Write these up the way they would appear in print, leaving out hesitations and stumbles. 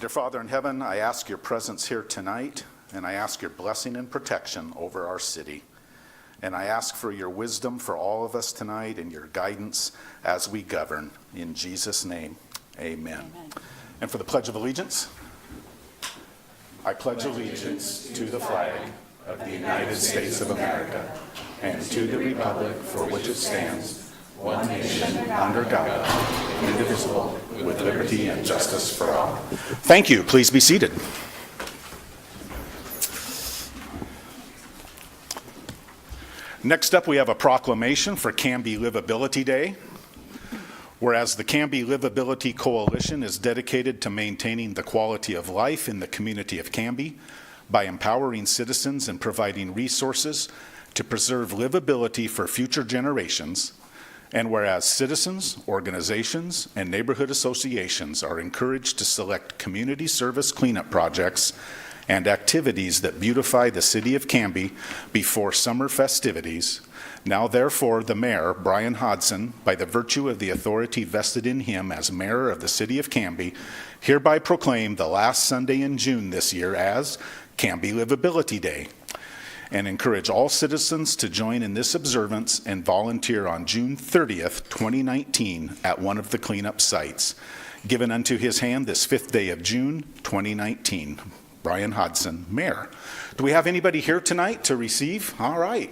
Dear Father in heaven, I ask your presence here tonight, and I ask your blessing and protection over our city. And I ask for your wisdom for all of us tonight and your guidance as we govern. In Jesus' name, amen. Amen. And for the Pledge of Allegiance, I pledge allegiance to the flag of the United States of America and to the republic for which it stands, one nation, under God, indivisible, with liberty and justice for all. Thank you. Please be seated. Next up, we have a proclamation for Camby Livability Day. Whereas the Camby Livability Coalition is dedicated to maintaining the quality of life in the community of Camby by empowering citizens and providing resources to preserve livability for future generations. And whereas citizens, organizations, and neighborhood associations are encouraged to select community service cleanup projects and activities that beautify the city of Camby before summer festivities, now therefore the mayor, Brian Hodson, by the virtue of the authority vested in him as mayor of the city of Camby, hereby proclaim the last Sunday in June this year as Camby Livability Day, and encourage all citizens to join in this observance and volunteer on June 30th, 2019 at one of the cleanup sites. Given unto his hand this 5th day of June, 2019. Brian Hodson, Mayor. Do we have anybody here tonight to receive? All right.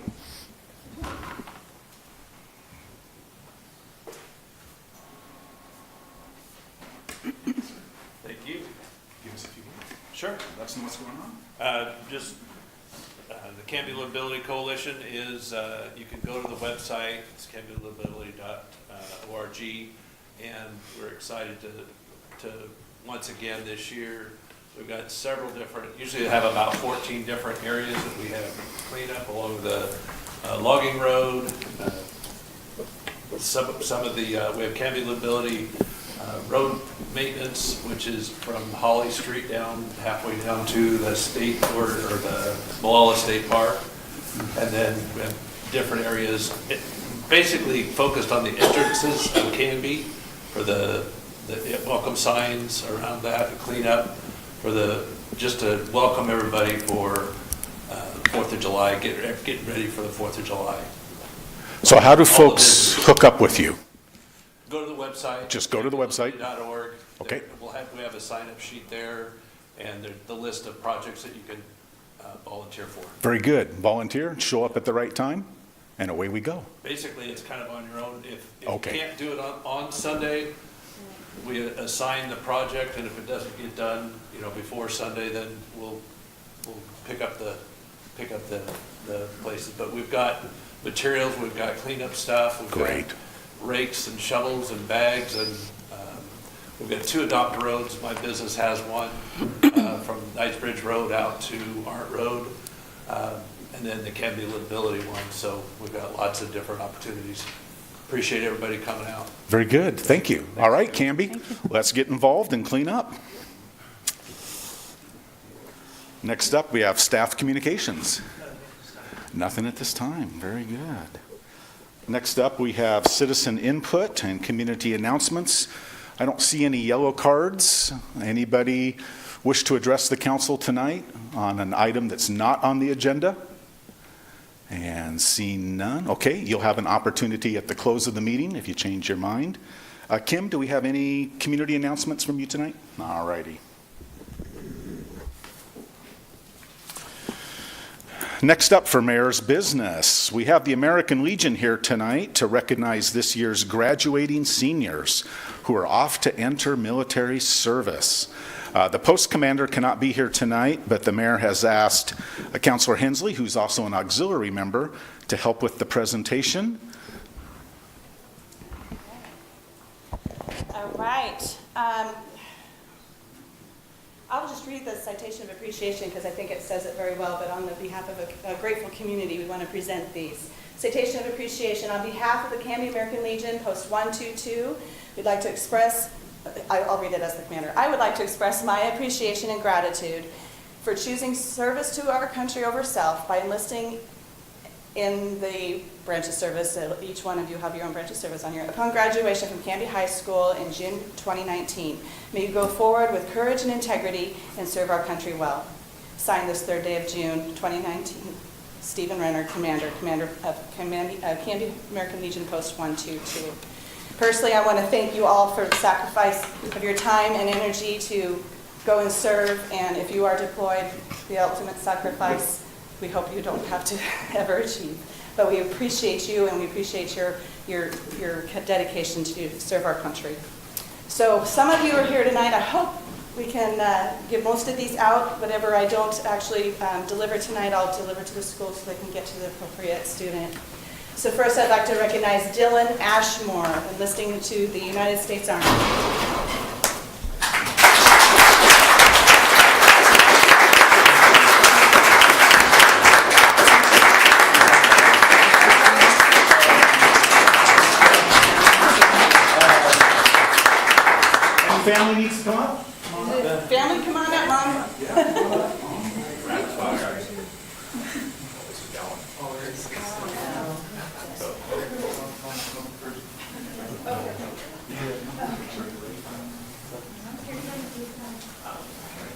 Thank you. Give us a few minutes. Sure. Let us know what's going on. The Camby Livability Coalition is, you can go to the website, it's cambylivability.org, and we're excited to once again this year, we've got several different, usually have about 14 different areas that we have cleanup along the logging road. Some of the, we have Camby Livability road maintenance, which is from Holly Street down, halfway down to the state or the Malala State Park. And then we have different areas, basically focused on the entrances of Camby for the welcome signs around that, to clean up, just to welcome everybody for 4th of July, getting ready for the 4th of July. So how do folks hook up with you? Go to the website. Just go to the website. .org. Okay. We have a sign-up sheet there, and the list of projects that you can volunteer for. Very good. Volunteer, show up at the right time, and away we go. Basically, it's kind of on your own. If Okay. you can't do it on Sunday, we assign the project, and if it doesn't get done, before Sunday, then we'll pick up the places. But we've got materials, we've got cleanup stuff, we've Great. got rakes and shovels and bags, and we've got 2 adopt roads. My business has one from Knightsbridge Road out to Arndt Road, and then the Camby Livability one. So we've got lots of different opportunities. Appreciate everybody coming out. Very good. Thank you. All right, Camby, let's get involved and clean up. Next up, we have staff communications. Nothing at this time. Very good. Next up, we have citizen input and community announcements. I don't see any yellow cards. Anybody wish to address the council tonight on an item that's not on the agenda? And seeing none. Okay, you'll have an opportunity at the close of the meeting if you change your mind. Kim, do we have any community announcements from you tonight? All righty. Next up for Mayor's Business, we have the American Legion here tonight to recognize this year's graduating seniors who are off to enter military service. The post commander cannot be here tonight, but the mayor has asked Councilor Hensley, who's also an auxiliary member, to help with the presentation. All right. I'll just read the citation of appreciation because I think it says it very well, but on the behalf of a grateful community, we want to present these. Citation of appreciation. On behalf of the Camby American Legion, Post 122, we'd like to express, I'll read it as the commander. I would like to express my appreciation and gratitude for choosing service to our country over self by enlisting in the branch of service. Each one of you have your own branch of service on here. Upon graduation from Camby High School in June 2019, may you go forward with courage and integrity and serve our country well. Signed this third day of June 2019, Stephen Renner, Commander of Camby American Legion Post 122. Personally, I want to thank you all for the sacrifice of your time and energy to go and serve, and if you are deployed, the ultimate sacrifice we hope you don't have to ever achieve. But we appreciate you, and we appreciate your dedication to serve our country. So some of you are here tonight. I hope we can give most of these out. Whatever I don't actually deliver tonight, I'll deliver to the school so they can get to the appropriate student. So first, I'd like to recognize Dylan Ashmore, enlisting to the United States Army. Family needs to come up? Family, come on up, Mom.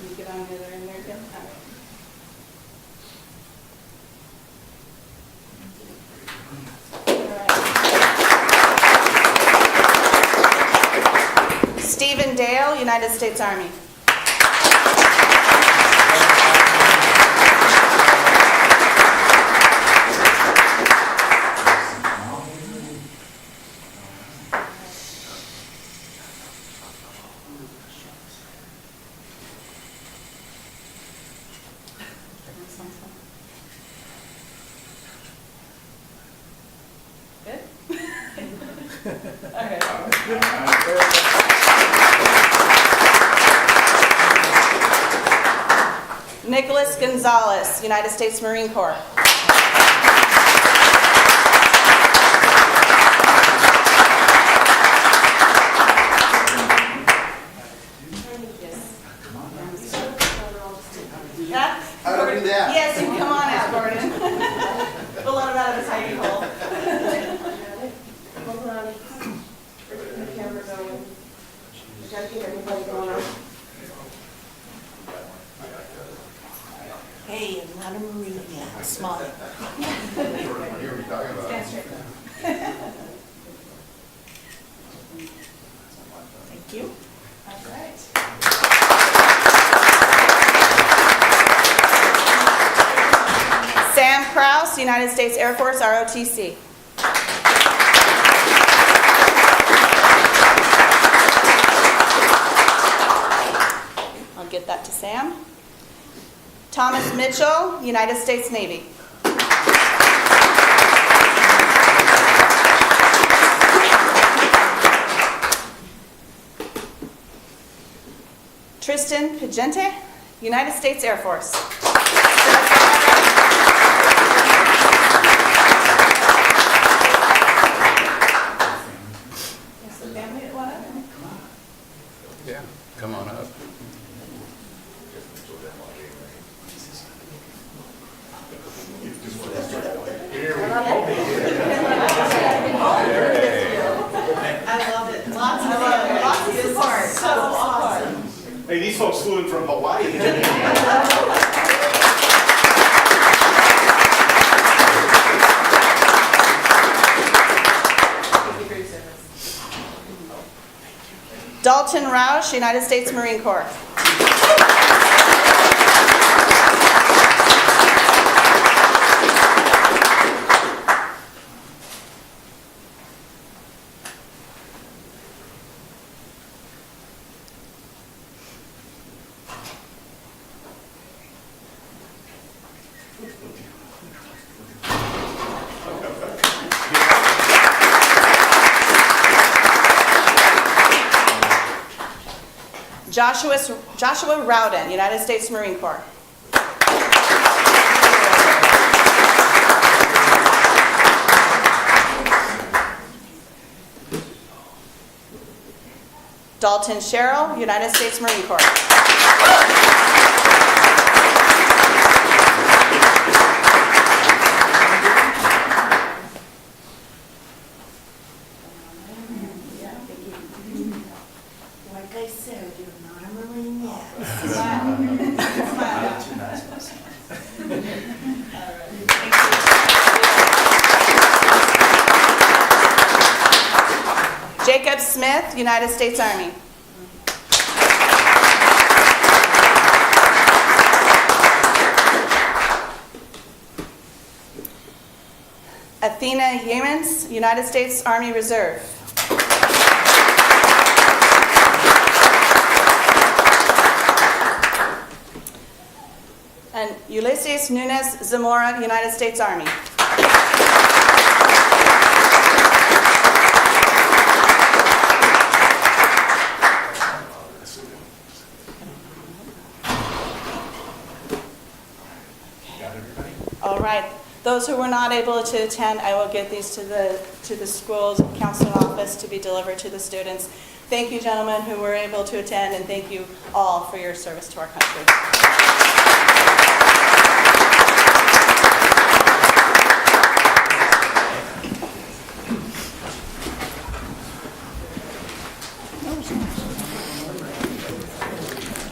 You get on the other end there again? All right. Stephen Dale, United States Army. Good? Okay. Nicholas Gonzalez, United States Marine Corps. Yeah? How do I do that? Yes, you can come on out, Gordon. We'll let him out of his hiding hole. Hold on. Where's the camera going? We gotta get everybody going on. Hey, I'm not a Marine yet. Smile. Stand straight. Thank you. All right. Sam Krause, United States Air Force, ROTC. I'll get that to Sam. Thomas Mitchell, United States Navy. Tristan Pigente, United States Air Force. Is the family at one of them? Yeah, come on up. I love it. Lots of support. So awesome. Hey, these folks flew in from Hawaii. Dalton Roush, United States Marine Corps. Joshua Rowden, United States Marine Corps. Dalton Sherrill, United States Marine Corps. Smith, United States Army. Athena Yeamans, United States Army Reserve. And Ulysses Nunez Zamora, United States Army. All right. Those who were not able to attend, I will get these to the school's counseling office to be delivered to the students. Thank you, gentlemen, who were able to attend, and thank you all for your service to our country.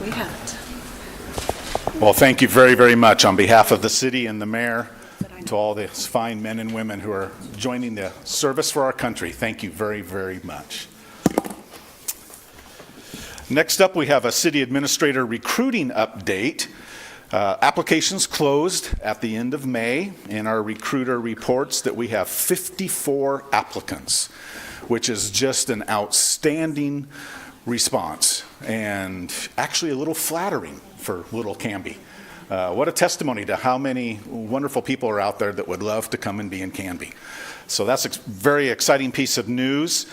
We have it. Well, thank you very, very much on behalf of the city and the mayor, to all the fine men and women who are joining the service for our country. Thank you very, very much. Next up, we have a city administrator recruiting update. Applications closed at the end of May, and our recruiter reports that we have 54 applicants, which is just an outstanding response and actually a little flattering for little Camby. What a testimony to how many wonderful people are out there that would love to come and be in Camby. So that's a very exciting piece of news.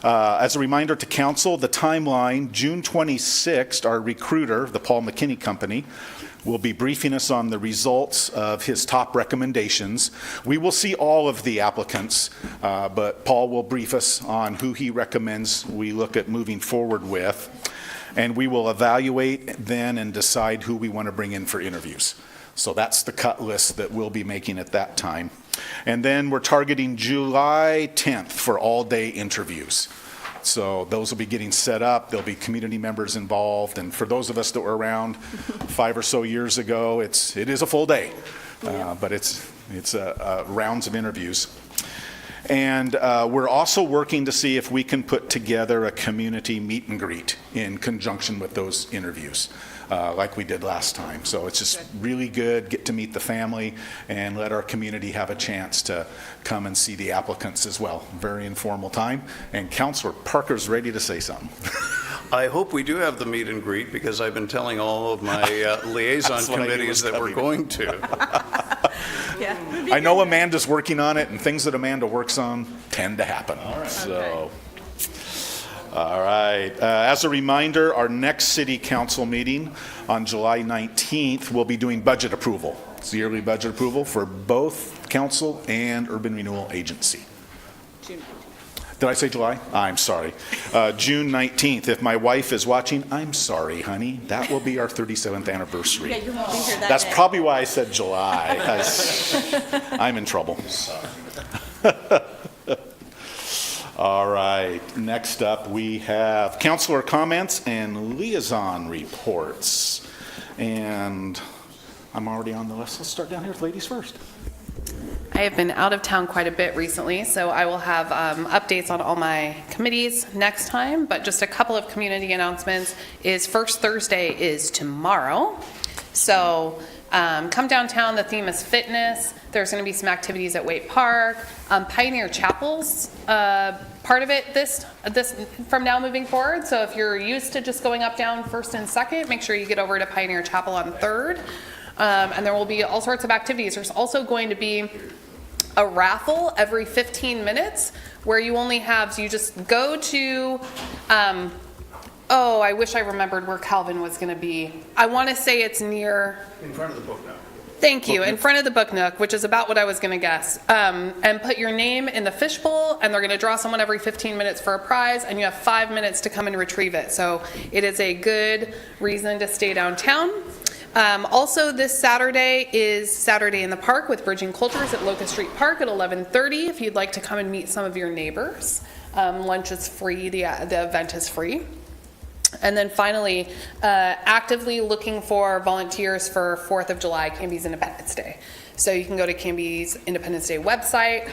As a reminder to council, the timeline, June 26th, our recruiter, the Paul McKinney Company, will be briefing us on the results of his top recommendations. We will see all of the applicants, but Paul will brief us on who he recommends we look at moving forward with. And we will evaluate then and decide who we want to bring in for interviews. So that's the cut list that we'll be making at that time. And then we're targeting July 10th for all-day interviews. So those will be getting set up. There'll be community members involved. And for those of us that were around 5 or so years ago, it is a full day. But it's rounds of interviews. And we're also working to see if we can put together a community meet and greet in conjunction with those interviews, like we did last time. So it's just really good, get to meet the family and let our community have a chance to come and see the applicants as well. Very informal time. And Councilor Parker's ready to say something. I hope we do have the meet and greet, because I've been telling all of my liaison committees that we're going to. Yeah. I know Amanda's working on it, and things that Amanda works on tend to happen. All right. So, all right. As a reminder, our next city council meeting on July 19th, we'll be doing budget approval. It's yearly budget approval for both council and urban renewal agency. Did I say July? I'm sorry. June 19th. If my wife is watching, I'm sorry, honey. That will be our 37th anniversary. Yeah, you won't be here that That's day. probably why I said July, because I'm in trouble. All right. Next up, we have councilor comments and liaison reports. And I'm already on the list. Let's start down here with ladies first. I have been out of town quite a bit recently, so I will have updates on all my committees next time, but just a couple of community announcements is First Thursday is tomorrow. So come downtown, the theme is fitness. There's going to be some activities at Waite Park. Pioneer Chapel's part of it this from now moving forward. So if you're used to just going up, down, first and second, make sure you get over to Pioneer Chapel on 3rd. And there will be all sorts of activities. There's also going to be a raffle every 15 minutes where you only have, so you just go to, I wish I remembered where Calvin was going to be. I want to say it's near. In front of the book now. Thank you. In front of the Book Nook, which is about what I was going to guess. And put your name in the fishbowl, and they're going to draw someone every 15 minutes for a prize, and you have 5 minutes to come and retrieve it. So it is a good reason to stay downtown. Also, this Saturday is Saturday in the Park with Bridging Cultures at Locust Street Park at 11:30 if you'd like to come and meet some of your neighbors. Lunch is free, the event is free. And then finally, actively looking for volunteers for 4th of July, Camby's Independence Day. So you can go to Camby's Independence Day website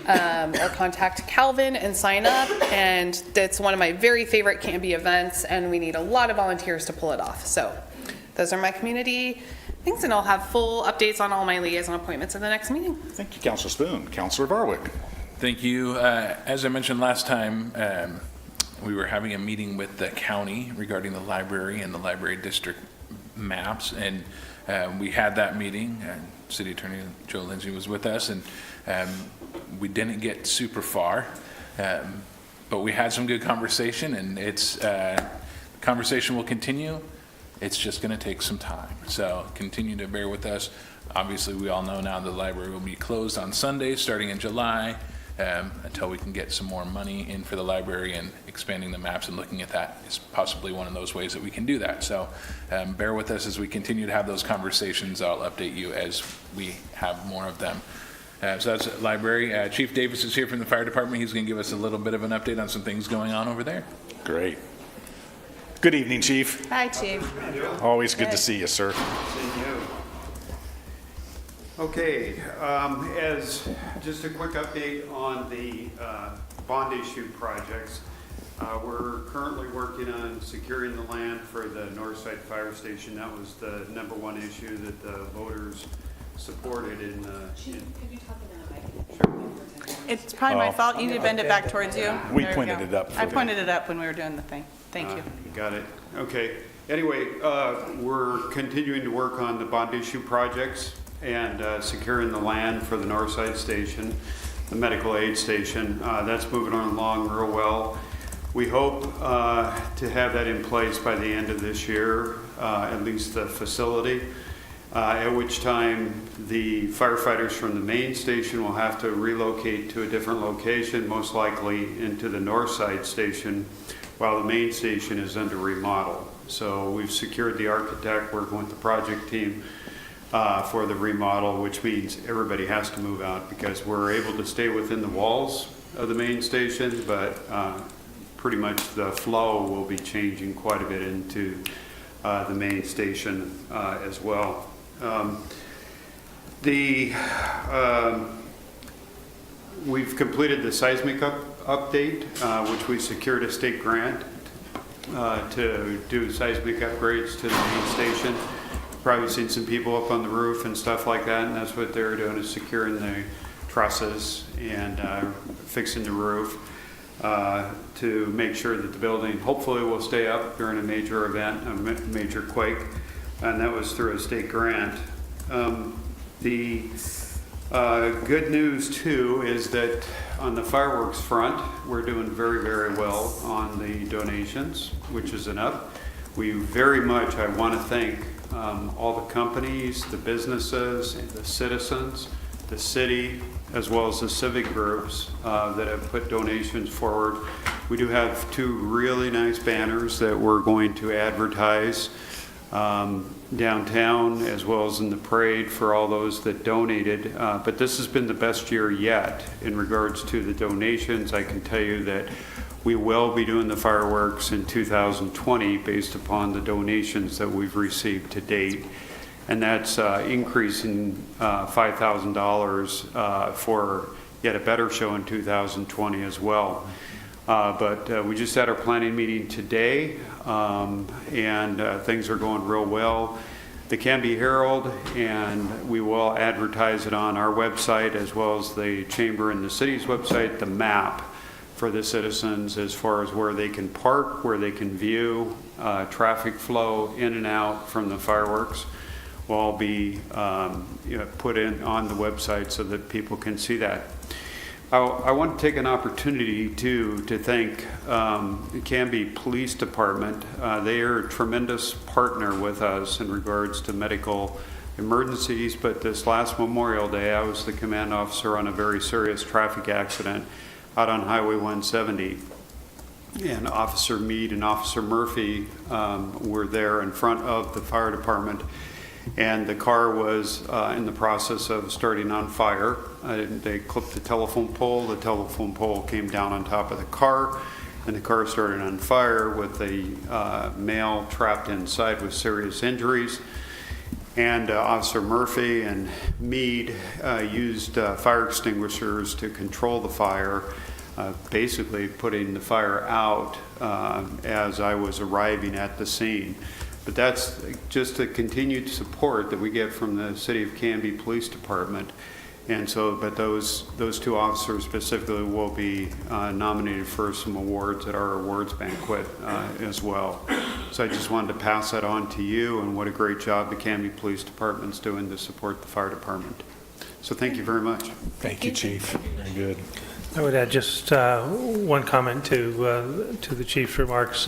or contact Calvin and sign up. And it's one of my very favorite Camby events, and we need a lot of volunteers to pull it off. So those are my community things, and I'll have full updates on all my liaison appointments in the next meeting. Thank you, Councilor Spoon. Councilor Varwick. Thank you. As I mentioned last time, we were having a meeting with the county regarding the library and the library district maps, and we had that meeting. City Attorney Joe Lindsay was with us, and we didn't get super far, but we had some good conversation, and conversation will continue. It's just going to take some time, so continue to bear with us. Obviously, we all know now the library will be closed on Sunday starting in July until we can get some more money in for the library, and expanding the maps and looking at that is possibly one of those ways that we can do that. So bear with us as we continue to have those conversations. I'll update you as we have more of them. So that's library. Chief Davis is here from the fire department. He's going to give us a little bit of an update on some things going on over there. Great. Good evening, Chief. Hi, Chief. Always good to see you, sir. Okay, as just a quick update on the bond issue projects, we're currently working on securing the land for the Northside Fire Station. That was the #1 issue that the voters supported in. It's probably my fault. You need to bend it back towards you. We There pointed go. it up for I them. pointed it up when we were doing the thing. Thank you. Got it. Okay. Anyway, we're continuing to work on the bond issue projects and securing the land for the Northside Station, the medical aid station. That's moving on along real well. We hope to have that in place by the end of this year, at least the facility, at which time the firefighters from the main station will have to relocate to a different location, most likely into the Northside Station, while the main station is under remodel. So we've secured the architect, working with the project team for the remodel, which means everybody has to move out because we're able to stay within the walls of the main station, but pretty much the flow will be changing quite a bit into the main station as well. We've completed the seismic update, which we secured a state grant to do seismic upgrades to the main station. Probably seen some people up on the roof and stuff like that, and that's what they're doing, is securing the trusses and fixing the roof to make sure that the building hopefully will stay up during a major event, a major quake, and that was through a state grant. The good news too is that on the fireworks front, we're doing very, very well on the donations, which is enough. We very much, I want to thank all the companies, the businesses, the citizens, the city, as well as the civic groups that have put donations forward. We do have 2 really nice banners that we're going to advertise downtown as well as in the parade for all those that donated. But this has been the best year yet in regards to the donations. I can tell you that we will be doing the fireworks in 2020 based upon the donations that we've received to date. And that's increasing $5,000 for yet a better show in 2020 as well. But we just had our planning meeting today, and things are going real well. The Camby Herald, and we will advertise it on our website as well as the Chamber and the city's website, the map for the citizens as far as where they can park, where they can view, traffic flow in and out from the fireworks will all be put in on the website so that people can see that. I want to take an opportunity to thank the Camby Police Department. They are a tremendous partner with us in regards to medical emergencies, but this last Memorial Day, I was the command officer on a very serious traffic accident out on Highway 170. And Officer Meade and Officer Murphy were there in front of the fire department. And the car was in the process of starting on fire. They clipped the telephone pole came down on top of the car, and the car started on fire with a male trapped inside with serious injuries. And Officer Murphy and Meade used fire extinguishers to control the fire, basically putting the fire out as I was arriving at the scene. But that's just the continued support that we get from the City of Camby Police Department. And so, but those two officers specifically will be nominated for some awards at our awards banquet as well. So I just wanted to pass that on to you, and what a great job the Camby Police Department's doing to support the fire department. So thank you very much. Thank you, Chief. Very good. I would add just one comment to the chief's remarks.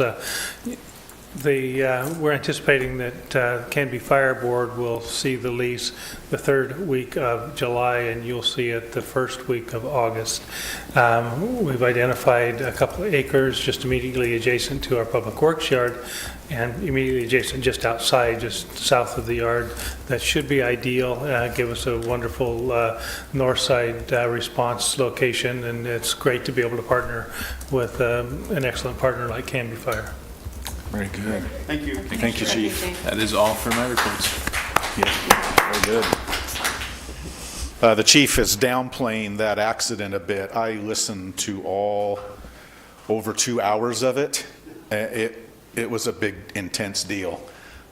We're anticipating that Canby Fire Board will see the lease the third week of July, and you'll see it the first week of August. We've identified a couple of acres just immediately adjacent to our public works yard, and immediately adjacent just outside, just south of the yard. That should be ideal, give us a wonderful north side response location, and it's great to be able to partner with an excellent partner like Canby Fire. Very good. Thank you. Thank you, Chief. That is all for my reports. Very good. The chief is downplaying that accident a bit. I listened to all over 2 hours of it. It was a big, intense deal.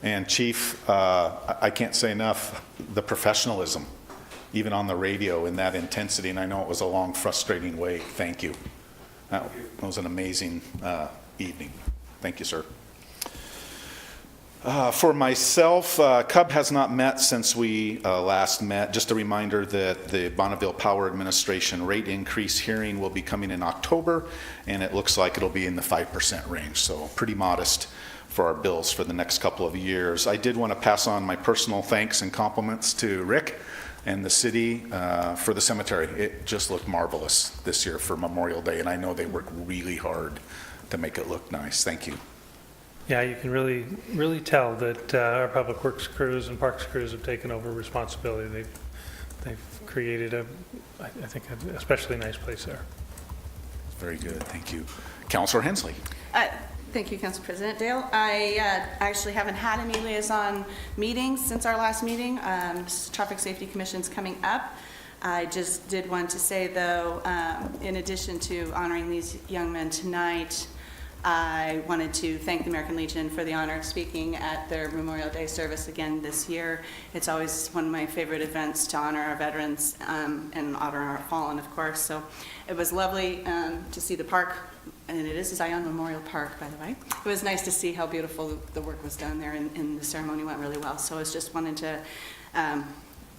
And Chief, I can't say enough, the professionalism, even on the radio in that intensity, and I know it was a long, frustrating wait. Thank you. That was an amazing evening. Thank you, sir. For myself, CUB has not met since we last met. Just a reminder that the Bonneville Power Administration rate increase hearing will be coming in October, and it looks like it'll be in the 5% range, so pretty modest for our bills for the next couple of years. I did want to pass on my personal thanks and compliments to Rick and the city for the cemetery. It just looked marvelous this year for Memorial Day, and I know they worked really hard to make it look nice. Thank you. Yeah, you can really tell that our public works crews and parks crews have taken over responsibility. They've created I think, an especially nice place there. Very good. Thank you. Councilor Hensley. Thank you, Council President Dale. I actually haven't had any liaison meetings since our last meeting. Traffic Safety Commission's coming up. I just did want to say, though, in addition to honoring these young men tonight, I wanted to thank the American Legion for the honor of speaking at their Memorial Day service again this year. It's always one of my favorite events to honor our veterans and honor our fallen, of course. So it was lovely to see the park, and it is Zion Memorial Park, by the way. It was nice to see how beautiful the work was done there, and the ceremony went really well. So I just wanted to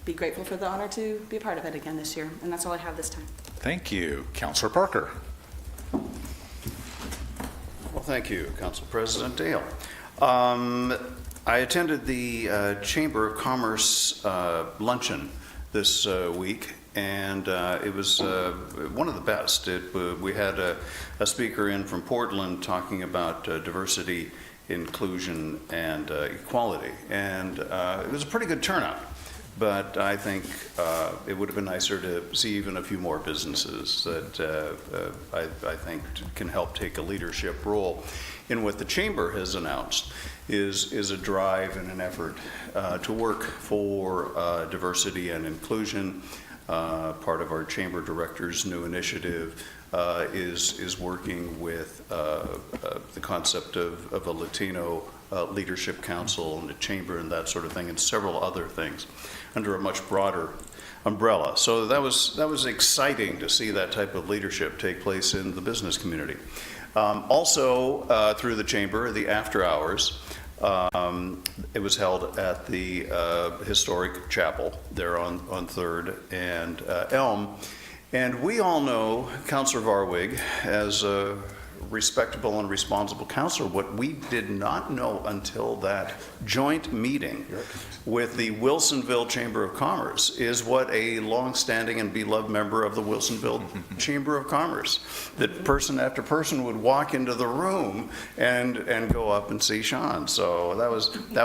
be grateful for the honor to be a part of it again this year, and that's all I have this time. Thank you. Councilor Parker. Well, thank you, Council President Dale. I attended the Chamber of Commerce luncheon this week, and it was one of the best. We had a speaker in from Portland talking about diversity, inclusion, and equality, and it was a pretty good turnout. But I think it would have been nicer to see even a few more businesses that I think can help take a leadership role in what the Chamber has announced is a drive and an effort to work for diversity and inclusion. Part of our Chamber Director's new initiative is working with the concept of a Latino Leadership Council and the Chamber and that sort of thing, and several other things under a much broader umbrella. So that was exciting to see that type of leadership take place in the business community. Also, through the Chamber, the after hours, it was held at the historic chapel there on 3rd and Elm. And we all know Councilor Varwig as a respectable and responsible councilor. What we did not know until that joint meeting with the Wilsonville Chamber of Commerce is what a long-standing and beloved member of the Wilsonville Chamber of Commerce, that person after person would walk into the room and go up and see Sean. So that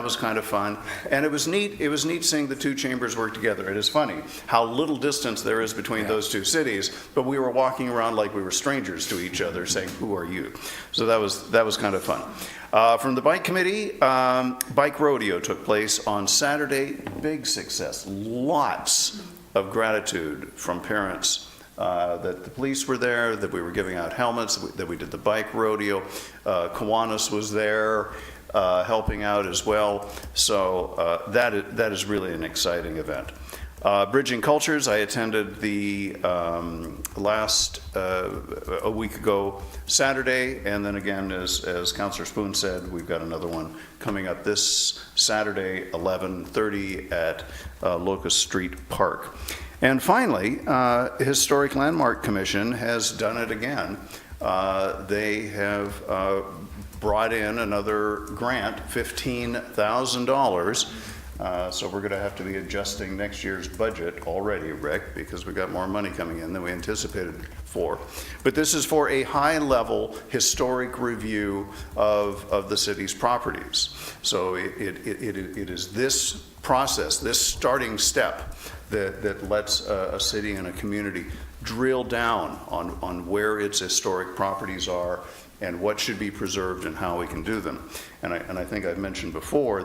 was kind of fun, and it was neat. It was neat seeing the two chambers work together. It is funny how little distance there is between those two cities, but we were walking around like we were strangers to each other, saying, "Who are you youth. So that was kind of fun. From the bike committee, bike rodeo took place on Saturday. Big success. Lots of gratitude from parents that the police were there, that we were giving out helmets, that we did the bike rodeo. Kiwanis was there helping out as well. So that is really an exciting event. Bridging Cultures, I attended the a week ago Saturday, and then again, as Councillor Spoon said, we've got another one coming up this Saturday, 11:30 at Locust Street Park. And finally, Historic Landmark Commission has done it again. They have brought in another grant, $15,000. So we're going to have to be adjusting next year's budget already, Rick, because we got more money coming in than we anticipated for. But this is for a high-level historic review of the city's properties. So it is this process, this starting step that lets a city and a community drill down on where its historic properties are and what should be preserved and how we can do them. And I think I've mentioned before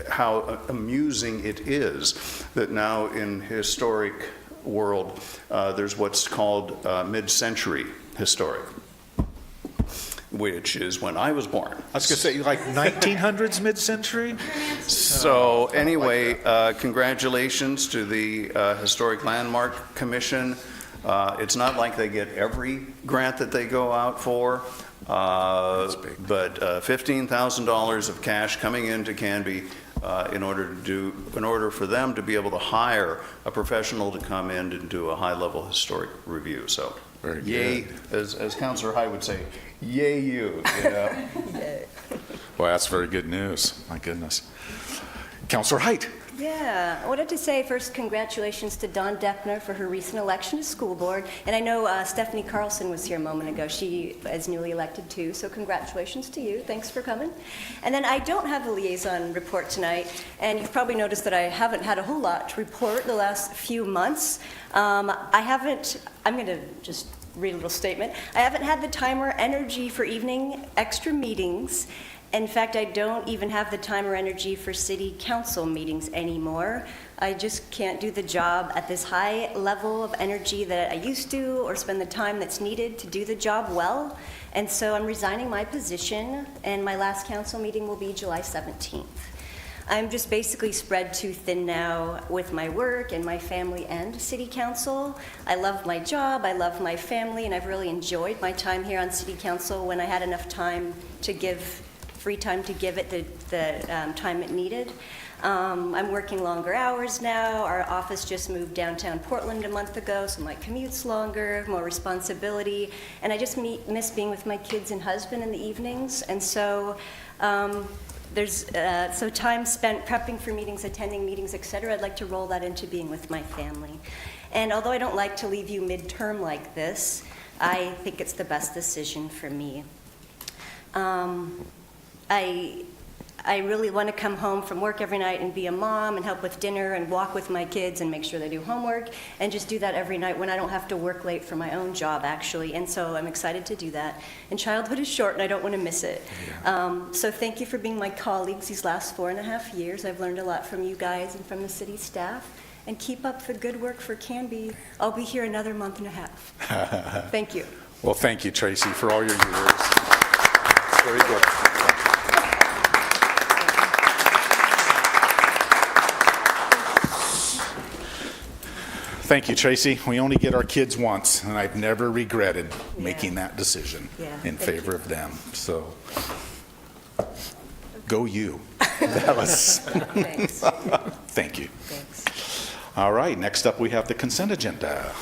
how amusing it is that now in historic world there's what's called mid-century historic, which is when I was born. I was going to say, like 1900s mid-century? So anyway, congratulations to the Historic Landmark Commission. It's not like they get every grant that they go out for, but $15,000 of cash coming into Camby in order for them to be able to hire a professional to come in and do a high-level historic review. So, very yay, good. as Councillor High would say, yay you know? Well, that's very good news. My goodness. Councillor Height. Yeah, I wanted to say first congratulations to Dawn Deppner for her recent election to school board. And I know Stephanie Carlson was here a moment ago. She is newly elected too, so congratulations to you. Thanks for coming. And then I don't have a liaison report tonight, and you've probably noticed that I haven't had a whole lot to report the last few months. I'm going to just read a little statement. I haven't had the time or energy for evening extra meetings. In fact, I don't even have the time or energy for city council meetings anymore. I just can't do the job at this high level of energy that I used to, or spend the time that's needed to do the job well. And so I'm resigning my position, and my last council meeting will be July 17th. I'm just basically spread too thin now with my work and my family and city council. I love my job, I love my family, and I've really enjoyed my time here on city council when I had enough time to give free time to give it the time it needed. I'm working longer hours now. Our office just moved downtown Portland a month ago, so my commute's longer, more responsibility, and I just miss being with my kids and husband in the evenings. And so there's time spent prepping for meetings, attending meetings, etc. I'd like to roll that into being with my family. And although I don't like to leave you midterm like this, I think it's the best decision for me. I really want to come home from work every night and be a mom and help with dinner and walk with my kids and make sure they do homework and just do that every night when I don't have to work late for my own job, actually. And so I'm excited to do that. And childhood is short and I don't want to miss it. Yeah. So thank you for being my colleagues these last 4.5 years. I've learned a lot from you guys and from the city staff. And keep up the good work for Camby. I'll be here another month and a half. Thank you. Well, thank you, Tracy, for all your years. Very good. Thank you, Tracy. We only get our kids once, and I've never regretted making that decision in favor of them. So, go you. That was. Thanks. Thank you. Thanks. All right, next up we have the consent agenda.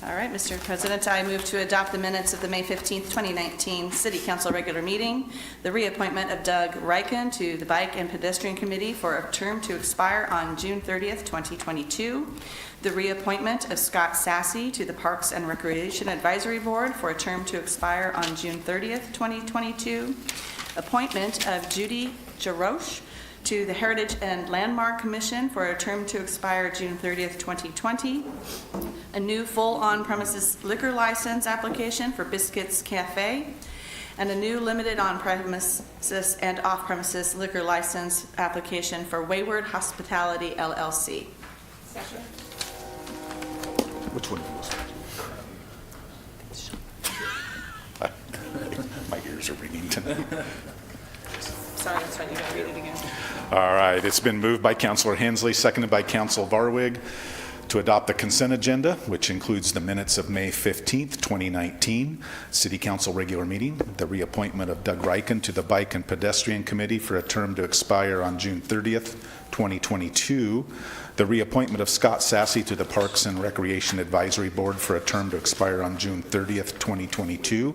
All right, Mr. President, I move to adopt the minutes of the May 15th, 2019 City Council regular meeting, the reappointment of Doug Ryken to the Bike and Pedestrian Committee for a term to expire on June 30th, 2022, the reappointment of Scott Sassy to the Parks and Recreation Advisory Board for a term to expire on June 30th, 2022, appointment of Judy Jaroche to the Heritage and Landmark Commission for a term to expire June 30th, 2020, a new full on-premises liquor license application for Biscuits Cafe, and a new limited on-premises and off-premises liquor license application for Wayward Hospitality LLC. Which one was it? My ears are ringing tonight. Sorry, that's right, you gotta read it again. All right, it's been moved by Counselor Hensley, seconded by Counselor Varwig, to adopt the consent agenda, which includes the minutes of May 15th, 2019, City Council regular meeting, the reappointment of Doug Ryken to the Bike and Pedestrian Committee for a term to expire on June 30th, 2022, the reappointment of Scott Sassy to the Parks and Recreation Advisory Board for a term to expire on June 30th, 2022,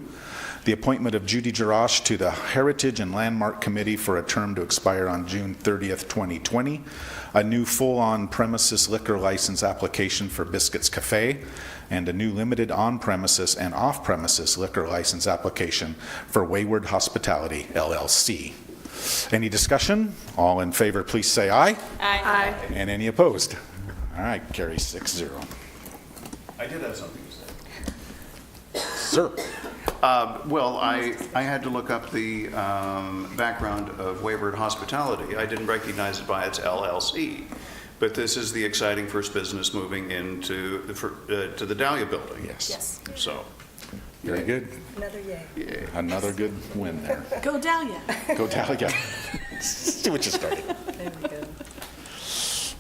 the appointment of Judy Jarash to the Heritage and Landmark Committee for a term to expire on June 30th, 2020, a new full on-premises liquor license application for Biscuits Cafe, and a new limited on-premises and off-premises liquor license application for Wayward Hospitality, LLC. Any discussion? All in favor, please say aye. Aye. And any opposed? All right, carries 6-0. I did have something to say. Sir. Well, I had to look up the background of Wayward Hospitality. I didn't recognize it by its LLC, but this is the exciting first business moving into to the Dahlia building. Yes. So, Very good. Another yay. yeah. Another good win there. Go Dahlia. Go Dahlia. See what you started. There we go.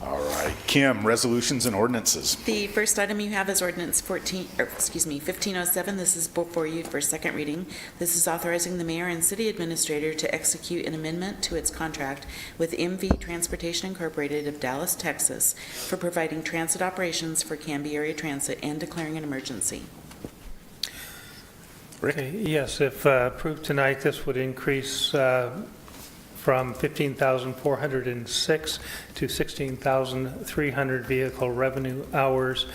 All right. Kim, resolutions and ordinances. The first item you have is Ordinance 1507. This is before you for second reading. This is authorizing the mayor and city administrator to execute an amendment to its contract with MV Transportation Incorporated of Dallas, Texas, for providing transit operations for Camby Area Transit and declaring an emergency. Rick? Okay, yes, if approved tonight, this would increase from 15,406 to 16,300 vehicle revenue hours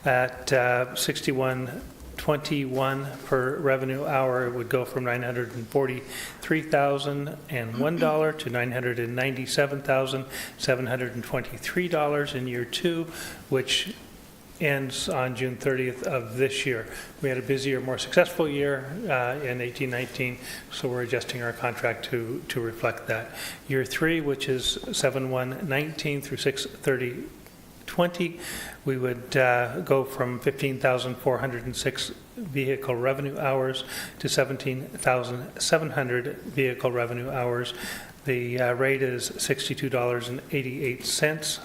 at 61.21 per revenue hour. It would go from $943,001 to $997,723 in year two, which ends on June 30th of this year. We had a busier, more successful year in 18-19, so we're adjusting our contract to reflect that. Year three, which is 7/1/19 through 6/30/20, we would go from 15,406 vehicle revenue hours to 17,700 vehicle revenue hours. The rate is $62.88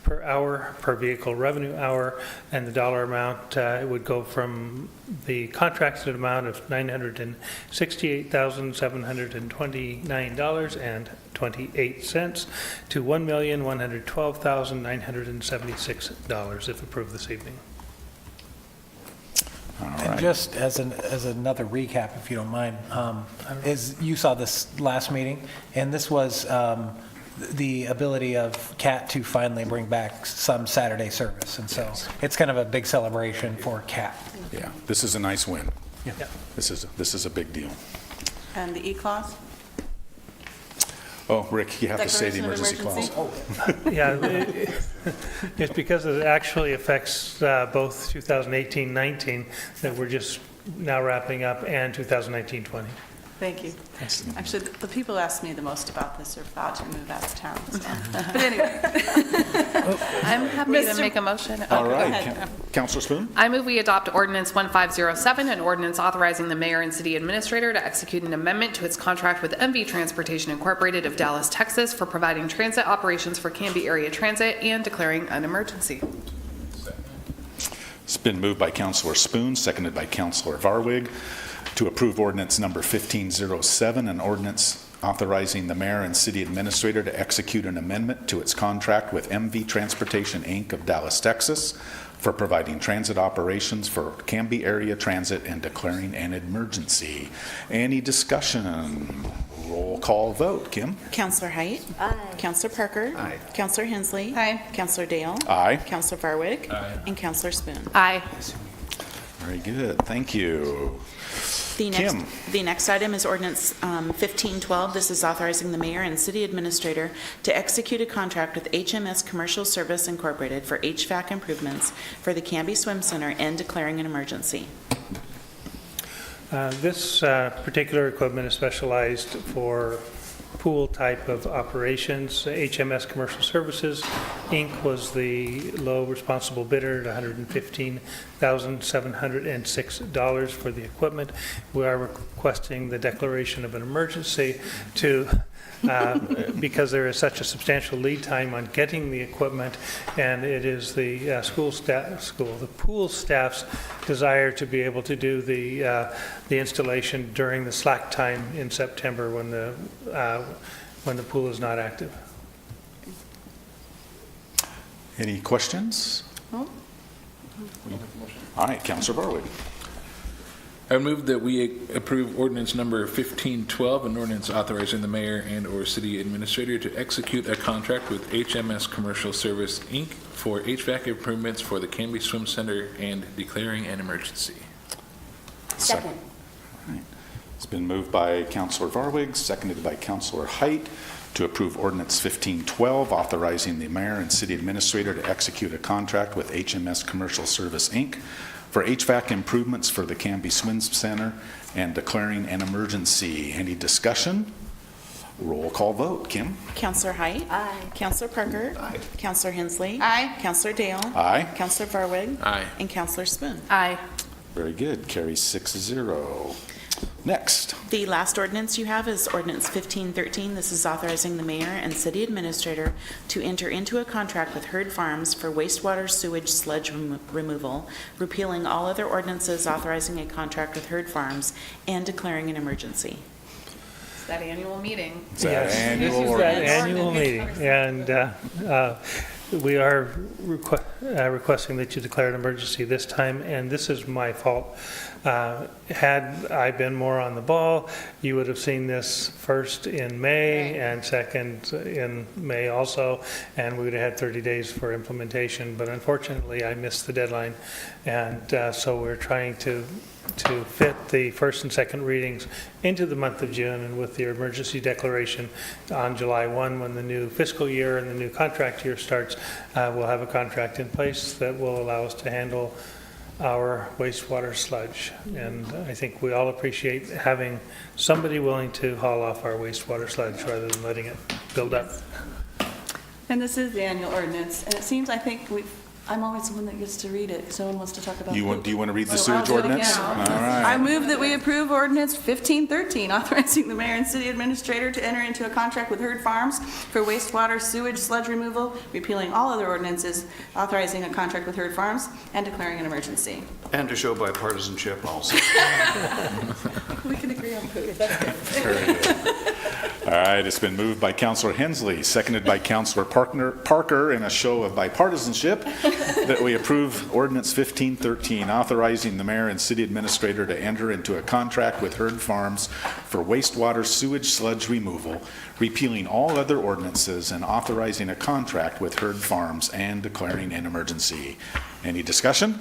per hour, per vehicle revenue hour, and the dollar amount, it would go from the contracted amount of $968,729.28 to $1,112,976 if approved this evening. All And right. just as another recap, if you don't mind, is you saw this last meeting, and this was the ability of CAT to finally bring back some Saturday service. And so it's kind of a big celebration for CAT. Yeah, this is a nice win. Yeah. This is a big deal. And the E-clause? Oh, Rick, you have to say the Declaration emergency of clause. Yeah, it's because it actually affects both 2018-19 that we're just now wrapping up and 2019-20. Thank you. Actually, the people who ask me the most about this are about to move out of town. So. But anyway. I'm happy to make a motion. All Go right. ahead. Counselor Spoon? I move we adopt Ordinance 1507, an ordinance authorizing the mayor and city administrator to execute an amendment to its contract with MV Transportation Incorporated of Dallas, Texas, for providing transit operations for Camby Area Transit and declaring an emergency. It's been moved by Counselor Spoon, seconded by Counselor Varwig, to approve ordinance number 1507, an ordinance authorizing the mayor and city administrator to execute an amendment to its contract with MV Transportation, Inc. of Dallas, Texas, for providing transit operations for Camby Area Transit and declaring an emergency. Any discussion? Roll call vote. Kim? Counselor Height. Aye. Counselor Parker. Aye. Counselor Hensley. Aye. Counselor Dale. Aye. Counselor Varwig. Aye. And Counselor Spoon. Aye. Very good. Thank you. Kim. The next item is ordinance 1512. This is authorizing the mayor and city administrator to execute a contract with HMS Commercial Service Incorporated for HVAC improvements for the Camby Swim Center and declaring an emergency. This particular equipment is specialized for pool type of operations. HMS Commercial Services, Inc. was the low responsible bidder at $115,706 for the equipment. We are requesting the declaration of an emergency to because there is such a substantial lead time on getting the equipment, and it is the the pool staff's desire to be able to do the installation during the slack time in September when the pool is not active. Any questions? Oh. All right, Councilor Barwick. I move that we approve ordinance number 1512, an ordinance authorizing the mayor and/or city administrator to execute a contract with HMS Commercial Service, Inc. for HVAC improvements for the Camby Swim Center and declaring an emergency. Second. All right. It's been moved by Councilor Varwig, seconded by Councilor Height, to approve ordinance 1512, authorizing the mayor and city administrator to execute a contract with HMS Commercial Service, Inc. for HVAC improvements for the Camby Swim Center and declaring an emergency. Any discussion? Roll call vote. Kim? Counselor Height. Aye. Counselor Parker. Aye. Counselor Hensley. Aye. Counselor Dale. Aye. Counselor Varwig. Aye. And Counselor Spoon. Aye. Very good. Carries 6-0. Next. The last ordinance you have is ordinance 1513. This is authorizing the mayor and city administrator to enter into a contract with Herd Farms for wastewater sewage sludge removal, repealing all other ordinances authorizing a contract with Herd Farms and declaring an emergency. It's that annual meeting. It's that Yes, annual this is that ordinance. annual meeting, and we are requesting that you declare an emergency this time, and this is my fault. Had I been more on the ball, you would have seen this first in May and second in May also, and we would have had 30 days for implementation, but unfortunately, I missed the deadline, and so we're trying to fit the first and second readings into the month of June, and with the emergency declaration on July 1, when the new fiscal year and the new contract year starts, we'll have a contract in place that will allow us to handle our wastewater sludge. And I think we all appreciate having somebody willing to haul off our wastewater sludge rather than letting it build up. And this is the annual ordinance, and it seems, I think I'm always the one that gets to read it. Someone wants to talk about it. Do you want to read the I'll sewage do it ordinance? again. All right. I move that we approve ordinance 1513, authorizing the mayor and city administrator to enter into a contract with Herd Farms for wastewater sewage sludge removal, repealing all other ordinances, authorizing a contract with Herd Farms, and declaring an emergency. And to show bipartisanship also. We can agree on food. That's good. Very good. All right, it's been moved by Councilor Hensley, seconded by Councilor Parker, in a show of bipartisanship, that we approve ordinance 1513, authorizing the mayor and city administrator to enter into a contract with Herd Farms for wastewater sewage sludge removal, repealing all other ordinances and authorizing a contract with Herd Farms and declaring an emergency. Any discussion?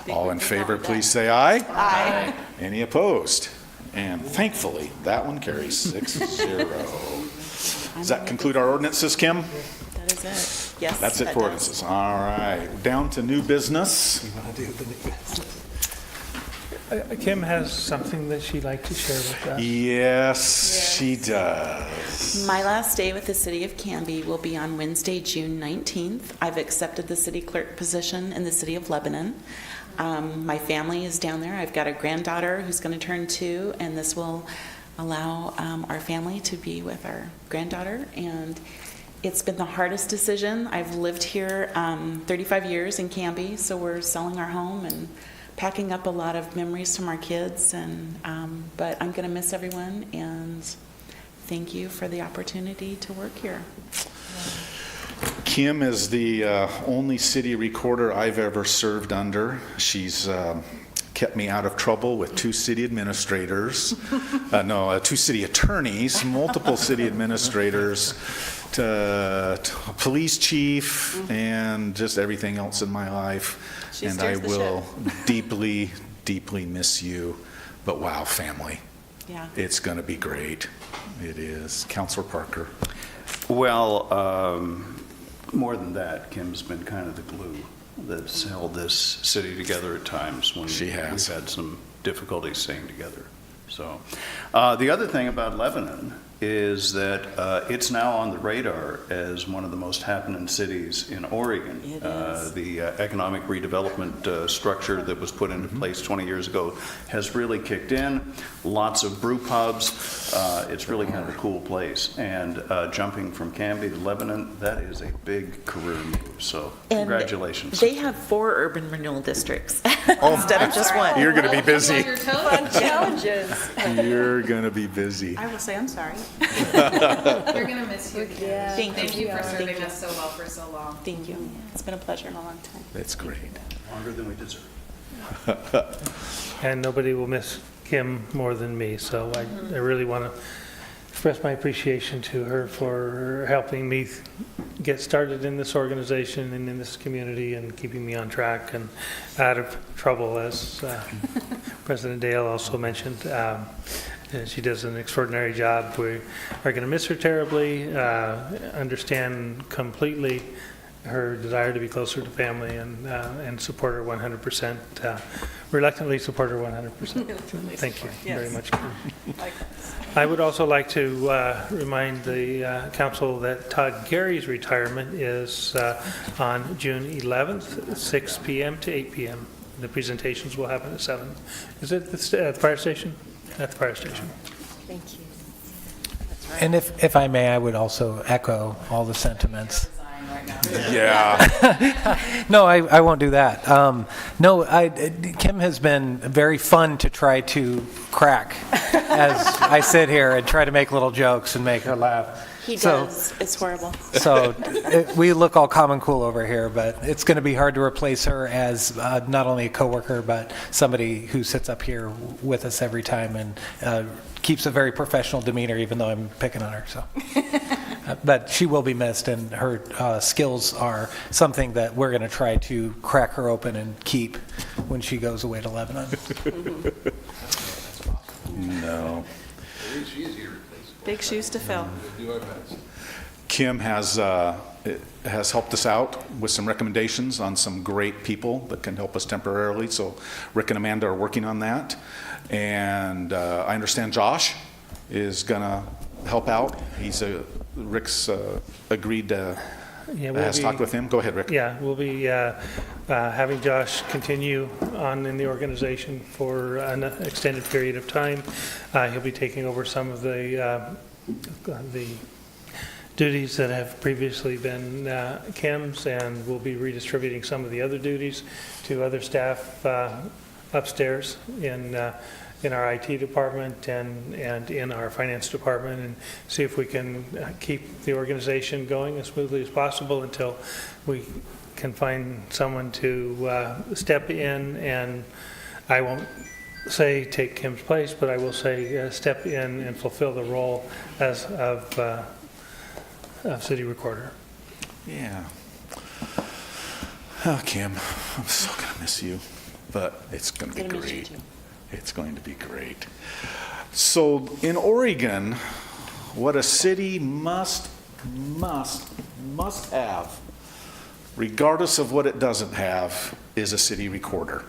All in favor, please say aye. Aye. Any opposed? And thankfully, that one carries 6-0. Does that conclude our ordinances, Kim? That is it. Yes. That's it that for does. ordinances. All right, down to new business. Kim has something that she'd like to share with us. Yes, she does. My last day with the city of Camby will be on Wednesday, June 19th. I've accepted the city clerk position in the city of Lebanon. My family is down there. I've got a granddaughter who's going to turn 2, and this will allow our family to be with our granddaughter. And it's been the hardest decision. I've lived here 35 years in Camby, so we're selling our home and packing up a lot of memories from our kids. And but I'm going to miss everyone, and thank you for the opportunity to work here. Kim is the only city recorder I've ever served under. She's kept me out of trouble with 2 city administrators, 2 city attorneys, multiple city administrators, to police chief, and just everything else in my life. She And I steers the will deeply, deeply miss you. But wow, family, Yeah. it's going to be great. It is. Counselor Parker. Well, more than that, Kim's been kind of the glue that's held this city together at times when She has. we've had some difficulties staying together. So, the other thing about Lebanon is that it's now on the radar as one of the most happening cities in Oregon. It is. The economic redevelopment structure that was put into place 20 years ago has really kicked in. Lots of brew pubs. It's really kind of a cool place. And jumping from Camby to Lebanon, that is a big career move. So And congratulations. They have 4 urban renewal districts instead of just one. You're going to be busy. Fun challenges. You're going to be busy. I will say I'm sorry. We're going to miss you. Yeah. Thank you. for Thank serving you. us so well for so long. Thank you. It's been a pleasure. A long time. That's great. Longer than we deserve. And nobody will miss Kim more than me, so I really want to express my appreciation to her for helping me get started in this organization and in this community and keeping me on track and out of trouble, as President Dale also mentioned. She does an extraordinary job. We are going to miss her terribly, understand completely her desire to be closer to family and support her 100%, reluctantly support her 100%. Thank you very much, Kim. I would also like to remind the council that Todd Gary's retirement is on June 11th, 6 p.m. to 8 p.m. The presentations will happen at 7. Is it at the fire station? At the fire station. Thank you. And if I may, I would also echo all the sentiments. Yeah. No, I won't do that. Kim has been very fun to try to crack as I sit here and try to make little jokes and make her laugh. He So- does. It's horrible. So we look all calm and cool over here, but it's going to be hard to replace her as not only a coworker, but somebody who sits up here with us every time and keeps a very professional demeanor, even though I'm picking on her. So, but she will be missed, and her skills are something that we're going to try to crack her open and keep when she goes away to Lebanon. No. Big shoes to fill. Kim has helped us out with some recommendations on some great people that can help us temporarily. So Rick and Amanda are working on that. And I understand Josh is going to help out. Rick's agreed to, has talked with him. Go ahead, Rick. Yeah, we'll be having Josh continue on in the organization for an extended period of time. He'll be taking over some of the duties that have previously been Kim's, and we'll be redistributing some of the other duties to other staff upstairs in our IT department and in our finance department, and see if we can keep the organization going as smoothly as possible until we can find someone to step in, and I won't say take Kim's place, but I will say step in and fulfill the role as of city recorder. Yeah. Oh, Kim, I'm so going to miss you, but it's going to be Gonna miss you great. too. It's going to be great. So in Oregon, what a city must have, regardless of what it doesn't have, is a city recorder.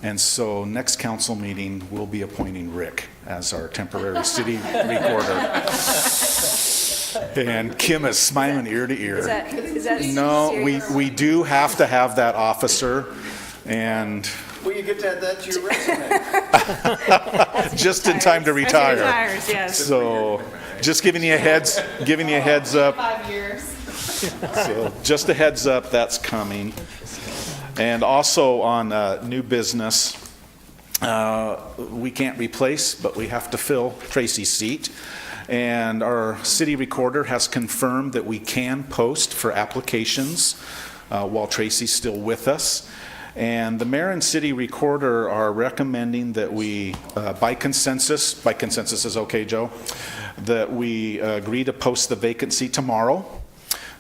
And so next council meeting, we'll be appointing Rick as our temporary city recorder. And Kim is smiling ear to ear. Is that No, serious? we do have to have that officer, and Well, you get to add that to your resume. just in time to retire. Retires, yes. So, just giving you a heads up. 5 years. So, just a heads up, that's coming. And also on new business, we can't replace, but we have to fill Tracy's seat. And our city recorder has confirmed that we can post for applications while Tracy's still with us. And the mayor and city recorder are recommending that we, by consensus is okay, Joe, that we agree to post the vacancy tomorrow.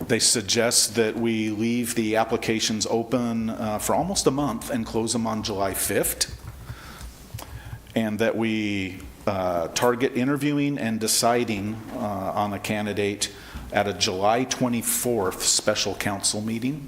They suggest that we leave the applications open for almost a month and close them on July 5th. and that we target interviewing and deciding on a candidate at a July 24th special council meeting.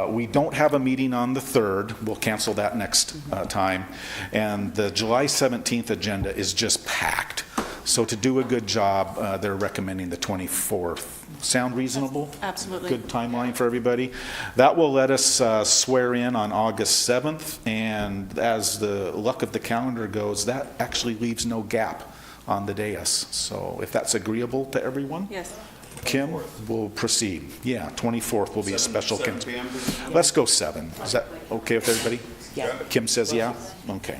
We don't have a meeting on the 3rd. We'll cancel that next time. And the July 17th agenda is just packed. So to do a good job, they're recommending the 24th. Sound reasonable? Absolutely. Good timeline for everybody. That will let us swear in on August 7th. And as the luck of the calendar goes, that actually leaves no gap on the dais. So if that's agreeable to everyone? Yes. Kim will proceed. Yeah, 24th will be a special. 7 p.m.? Let's go 7. Is that okay with everybody? Yeah. Kim says yeah? Okay.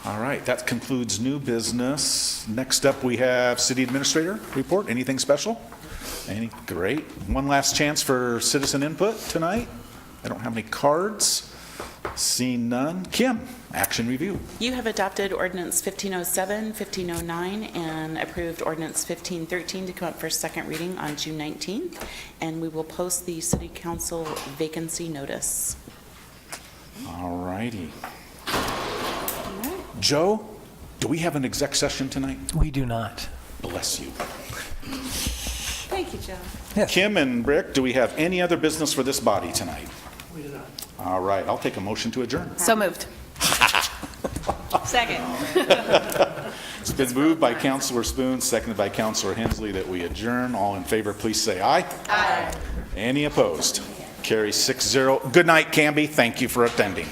All right, that concludes new business. Next up, we have city administrator report. Anything special? Great. One last chance for citizen input tonight. I don't have any cards. Seeing none. Kim, action review. You have adopted Ordinance 1507, 1509, and approved Ordinance 1513 to come up for second reading on June 19th, and we will post the city council vacancy notice. All righty. Joe, do we have an exec session tonight? We do not. Bless you. Thank you, Joe. Yes. Kim and Rick, do we have any other business for this body tonight? We do not. All right, I'll take a motion to adjourn. So moved. Second. It's been moved by Councilor Spoon, seconded by Councilor Hensley that we adjourn. All in favor, please say aye. Aye. Any opposed? Carries 6-0. Good night, Camby. Thank you for attending.